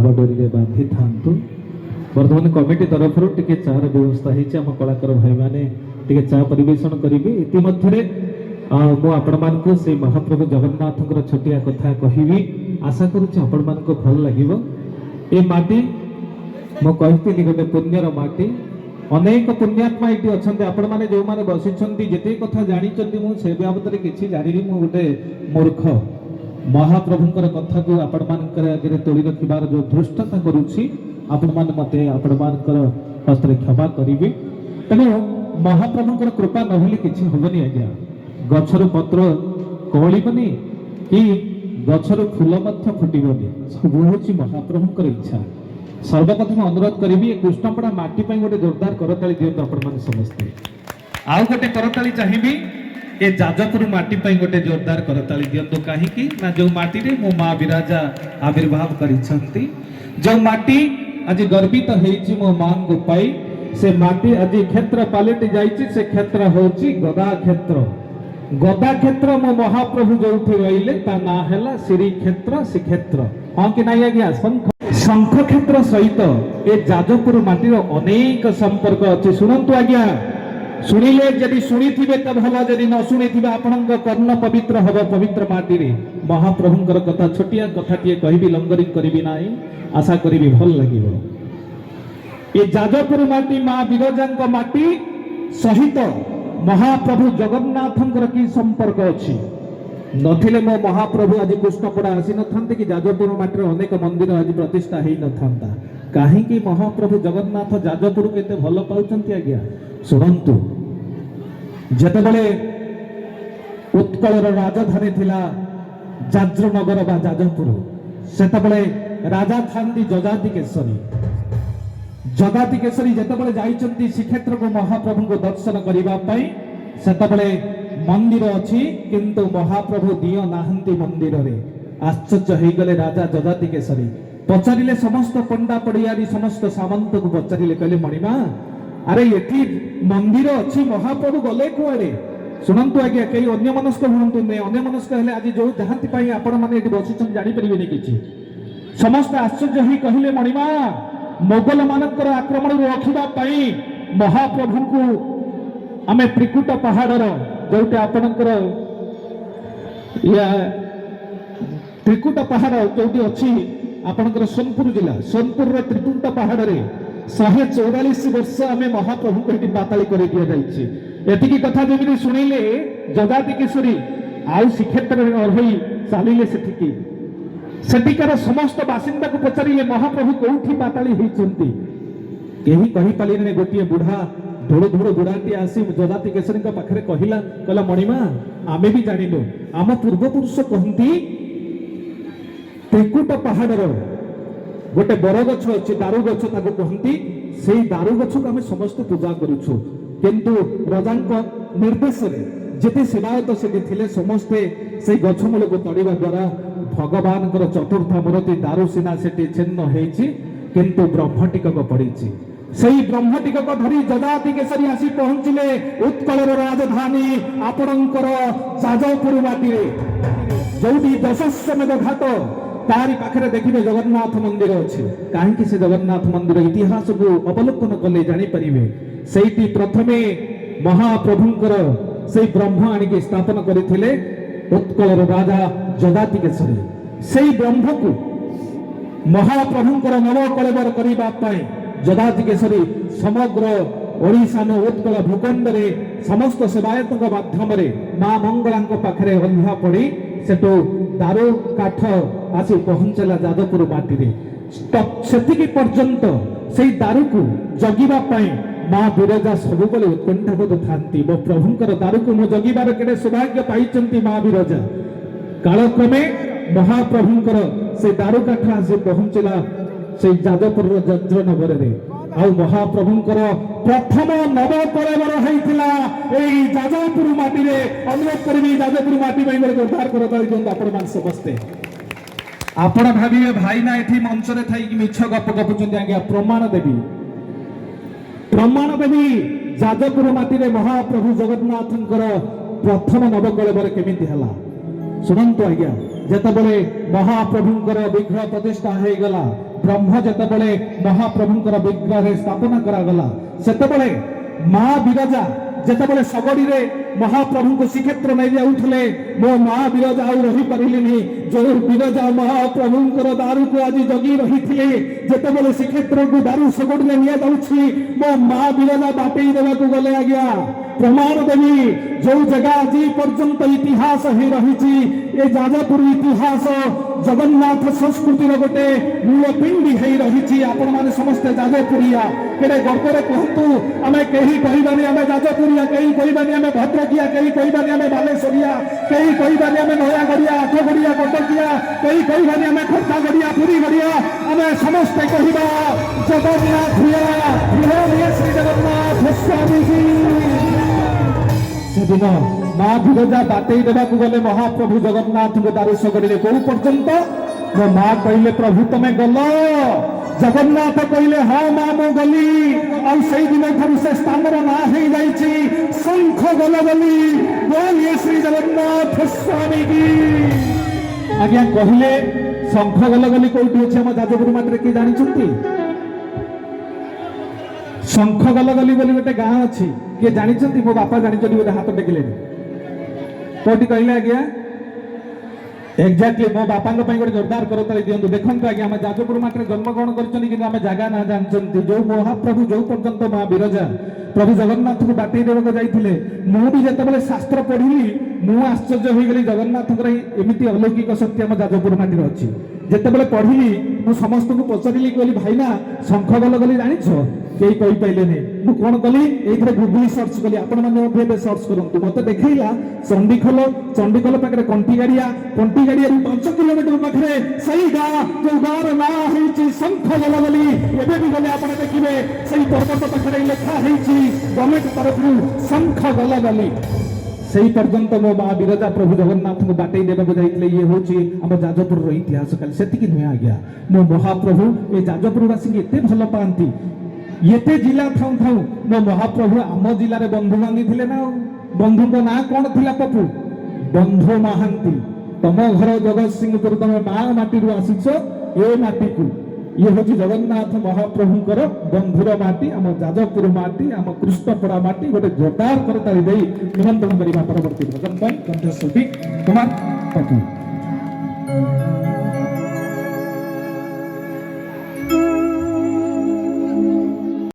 बाबा डोरी बांधि था। बर्तमान कमिटी तरफ टे चार व्यवस्था होती आम कलाकार भाई मैंने चा परिवेशन करेंगे। इतिमध्य मुझे से महाप्रभु जगन्नाथ छोटिया कथा कहबी आशा करुच्ची आपण मान भल लगे। ये माटी मुझे गोटे पुण्यर माटी अनेक पुण्यात्मा ये अच्छा आपण मैंने जो मैंने बसी जिते कथा जानते मुझे बाबद किसी जानी गोटे मूर्ख महाप्रभुंर कथा को आपण मान आगे तोड़ी रखार जो धृष्टता करुच्ची आपण मान मत आपण मान हस्त क्षमा करेंगे। तेणु महाप्रभुंर कृपा नहले किसी हेनी आज्ञा गछर पत्र कौड़बनी कि गछर फूल फुटबनी सब हूँ महाप्रभुंर इच्छा। सर्वप्रथम अनुरोध करी कृष्णपड़ा माटी गोटे जोरदार करताली दिंतु आपण समस्ते। आउ गोटे करताली चाहिए ये जाजपुर माटी गोटे जोरदार करताली दिंतु कहीं जो माटी रे मो माँ विराजा आविर्भाव करिसेंती जो माटी आज गर्वित होइछि मो मां को पाई से माटी आज क्षेत्र पालटि जाइछि से क्षेत्र होछि गदा क्षेत्र। गदा क्षेत्र मो महाप्रभु जोठी रहिले ता ना हैला श्री क्षेत्र श्रीक्षेत्र हां कि नाही आज्ञा शंख क्षेत्र सहित ए जाजपुर माटीर अनेक संपर्क अछि। सुनंतु आज्ञा शुणिले जदि शुणी थिबे त भला जदि न शुणी थिबे आपनक कर्ण पवित्र हबो पवित्र माटी रे महाप्रभुंकर कथा छोटिया कथाटिए कहबी लंगरिंग करबी नाही आशा करी भल लगे। ये जाजपुर माटी माँ विरजांक माटी सहित महाप्रभु जगन्नाथंकर की संपर्क अच्छी नथिले मो महाप्रभु आज कृष्णपड़ा आसी न कि जाजपुर माटी अनेक मंदिर आज प्रतिष्ठा हो न था। कहीं महाप्रभु जगन्नाथ जाजपुर को एते भल पाउछंती आज्ञा शुणंतु जेतेबेले उत्कलर राजधानी थिला जाज्रनगर बा जाजपुर सेतेबेले राजा थांती जजाति केशरी जगाति केशरी जेतेबेले जाइचंती श्रीक्षेत्र को महाप्रभु को दर्शन करिबा पई सेतेबेले मंदिर अछि किंतु महाप्रभु दियो नाहंती मंदिर रे आश्चर्य हो गले राजा जगाति केशरी पचारिले समस्त पंडा पड़ियारी समस्त सामंत को पचारिले कहले मणिमा अरे एठी मंदिर अछि महाप्रभु गले कुआडे शुणंतु आज्ञा कई अन्य मनस्क हुंतु ने अन्य मनस्क हेले आज जो जहांती पई आपण माने एठी बसिछन जानि परिबेनी किछि समस्त आश्चर्य ही कहले मणिमा मोगल मानकर आक्रमण रखा महाप्रभु को आमे त्रिकुट पहाड़र जोटे आपणकर त्रिकुट पहाड़ जो अच्छी आपणकर सोनपुर जिला सोनपुर त्रिकुट पहाड़ रे 144 वर्ष आमे महाप्रभु को बाताली कर दि जाइए। कथा जमी शुणिले जगाति केशरी आउ श्रीक्षेत्र रही चलिए सेठिकार समस्त बासिंदा को पचारे महाप्रभु कौटी पाताली होती कहीं कही पारे गोटे बुढ़ा धोड़ धोड़ बुढ़ाटी आसी जजाति केशरी पाखे कहला कहला मणिमा आमे भी जानिलु आम पूर्वपुरुष कहती त्रिकुट पहाड़र गोटे बर गछ अच्छी दारू गछ कहती से दारू गछ को आम समस्त पूजा करुछु किंतु राजा निर्देश जिते सेवायत से समस्ते से गछ मूल को तड़िबा द्वारा भगवान चतुर्थ मूर्ति दारुसीना से छिन्न होती किंतु ब्रह्मटिकक पड़ी से ब्रह्मटिकक धरी जजाति केशरी आसी पहुंचले उत्कलर राजधानी आपणकर जाजपुर माटी जो दशश्वमेध घाट तारी पाखे देखिए जगन्नाथ मंदिर अच्छे कहीं से जगन्नाथ मंदिर इतिहास को अवलोकन कले जापर से प्रथमे महाप्रभुंकर से ब्रह्म आनिक स्थापन करते उत्कलर राजा जगाति केशरी से ब्रह्म को महाप्रभुंकर नवकलेवर करने जगाति केशरी समग्र ओडिशा न उत्कल भूखंड रे समस्त सेवायत माध्यम माँ मंगला पाखे बंधा पड़ी सेठू दारू काठ आसी पहुंचला जाजपुर माटी से पर्यंत से दारू को जगिबा माँ विरजा सबुबले उत्कंठाबोध था मो प्रभुंकर दारू को मो जगिबार केड़े सौभाग्य पाई माँ विरजा कालक्रमे महाप्रभुंकर से दारू काठ आसी पहुंचला से जाजपुर जज्रनगर रे आ महाप्रभुंकर प्रथम नवकलेवर होइतिला एई जाजपुर माटी रे अनुरोध करबी जाजपुर माटी में उद्धार करताली जों आपण मान समस्ते आपण भाबिबे भाई ना एठी मंच रे थाई कि मिछ गप गपुचंदी आज्ञा प्रमाण देवी जाजपुर माटी रे महाप्रभु जगन्नाथंकर प्रथम नवकलेवर केमिति हला शुणंतु आज्ञा जेतेबेले महाप्रभुंकर विग्रह प्रतिष्ठा हो गला ब्रह्म जेतेबेले महाप्रभुंकर विग्रह स्थापना करागला सेतेबेले माँ विरजा जेतेबेले सबड़ी रे महाप्रभु को श्रीक्षेत्र नहीं जाऊले मो माँ विरजा आउ रही पारिलिनी जो विरजा महाप्रभुंकर दारू को आज जगी रही थे जेतेबेले श्रीक्षेत्र को दारू सबड़ी रे निया जाउछि मो माँ विरजा बाटई देवा को गले आज्ञा प्रमाण देवी जो जगह आज पर्यंत इतिहास हो रही ए जाजपुर इतिहास जगन्नाथ संस्कृति गोटे मूलपिंडी हो रही आपण मैंने समस्ते जाजपुरिया केड़े गर्वरे कहतु आम कहीं कहबानी आम जाजपुरिया कहीं कहबानी आम भद्रकिया कहीं कहबानी आम बालेश्वरिया कहीं कहबानी आम नयागड़िया आठगड़िया कटकिया कहीं कहबानी आम खोर्धागड़िया पुरी गड़िया आम समस्ते कहवा जगन्नाथ श्री जगन्नाथ स्वामी जी सेदिन माँ विरजा बाटई देवा गले महाप्रभु जगन्नाथ को दारू सगड़ी कौ पर्यंत मो माँ कहले प्रभु तमे गल जगन्नाथ कहले हाँ माँ मु गली आई दिन ठार से स्थान ना हो जाइए शंख गल गली बोलिए श्री जगन्नाथ स्वामी की आज्ञा कहले शंख गल गली कौटी अच्छे आम जाजपुर माटे किए जानी शंख गलगली बोली गोटे गाँ अच्छी किए जानी मो बापा जानी बोले हाथ टेकिले कौटी कहले आज्ञा एक्जाक्टली मो बापा गोटे जोरदार करताली दिंतु देखो आज्ञा आम जाजपुर माटे जन्मग्रहण कर जगह ना जानते जो महाप्रभु जो पर्यंत माँ विरजा प्रभु जगन्नाथ को बाटई देवाक जाइए मुझे जिते शास्त्र पढ़ी मु आश्चर्य हो गली जगन्नाथ एमती अलौकिक शक्ति आम जाजपुर माटी अच्छी जिते पढ़ी मु समस्त को पचारि कहली भाईना शंख गलगली जानिछ कई कही पाइले मु कौन कली ये गूगल सर्च कली आपण मैंने सर्च करूँ मत देखा चंडीखोल पाखे कंटीगाड़िया 5 किलोमीटर पाखे सही गाँ जो गाँव ना हो शंख गलगली एवं भी गले आप देखिए सही पर्वत पाखे लिखा गवर्नमेंट तरफ शंख गलगली सही पर्यंत मो माँ विरजा प्रभु जगन्नाथ को बाटई देवाक जाइए ये हूँ आम जाजपुर इतिहास खाली से नुहे आज्ञा मो महाप्रभु ये जाजपुरवासी एत भल पाती ये जिला थाऊ थाऊ मो महाप्रभु आम जिले में बंधु बांधी ना बंधु को ना कौन थी पपु बंधु महांती तम घर जगतसिंहपुर तुम माँ माटी आसीच ए माटी को ये हूँ जगन्नाथ महाप्रभुंकर बंधुर माटी आम जाजपुर माटी आम कृष्णपड़ा माटी गोटे जोरदार करताली दे निमंत्रण करवा परवर्ती भजन कंठस्वती कुमार पटू।